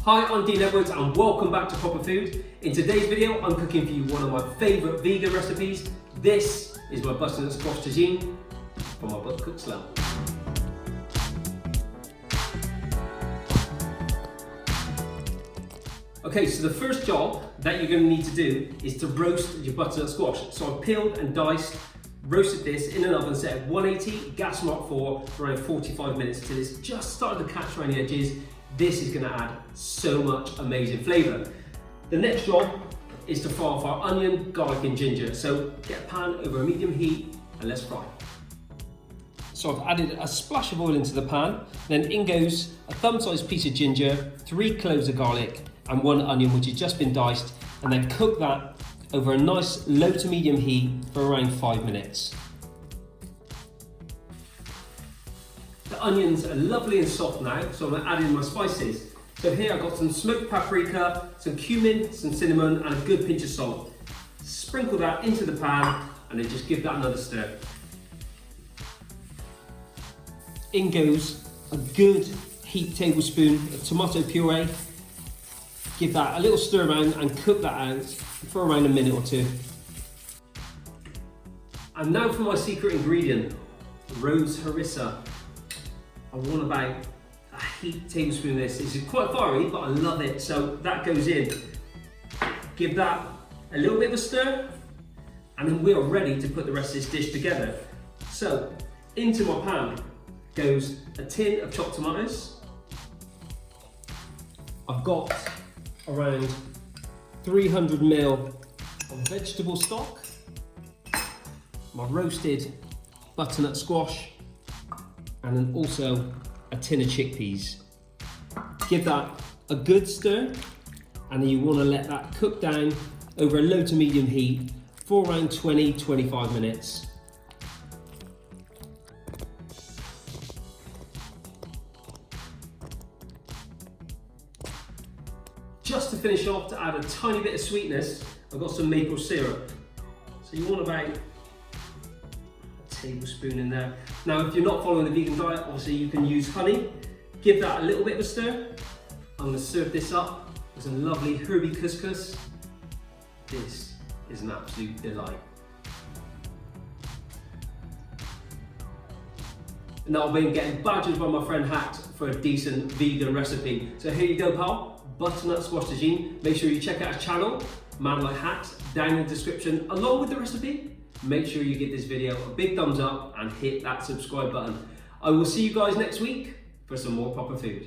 Hi, I'm Dean Edwards and welcome back to Proper Food. In today's video, I'm cooking for you one of my favourite vegan recipes. This is my butternut squash tagine from my book Cook Slow. Okay, so the first job that you're going to need to do is to roast your butternut squash. So I've peeled and diced, roasted this in an oven set at 180, gas mark 4 for around 45 minutes till it's just started to catch around the edges. This is going to add so much amazing flavour. The next job is to fry off our onion, garlic and ginger. So get a pan over a medium heat and let's fry. So I've added a splash of oil into the pan, then in goes a thumb-sized piece of ginger, 3 cloves of garlic and 1 onion which has just been diced, and then cook that over a nice low to medium heat for around 5 minutes. The onions are lovely and soft now, so I'm going to add in my spices. So here I've got some smoked paprika, some cumin, some cinnamon and a good pinch of salt. Sprinkle that into the pan and then just give that another stir. In goes a good heaped tablespoon of tomato puree. Give that a little stir around and cook that out for around a minute or two. And now for my secret ingredient, rose harissa. I want about a heaped tablespoon of this. This is quite fiery, but I love it. So that goes in. Give that a little bit of a stir, and then we are ready to put the rest of this dish together. So into my pan goes a tin of chopped tomatoes. I've got around 300 ml of vegetable stock, my roasted butternut squash, and then also a tin of chickpeas. Give that a good stir, and then you want to let that cook down over a low to medium heat for around 20-25 minutes. Just to finish off, to add a tiny bit of sweetness, I've got some maple syrup. So you want about a tablespoon in there. Now, if you're not following the vegan diet, obviously you can use honey. Give that a little bit of a stir. I'm going to serve this up with some lovely herby couscous. This is an absolute delight. Now I've been getting badgered by my friend Hacked for a decent vegan recipe. So here you go, pal. Butternut squash tagine. Make sure you check out his channel, Man Like Hacked, down in the description along with the recipe. Make sure you give this video a big thumbs up and hit that subscribe button. I will see you guys next week for some more proper food.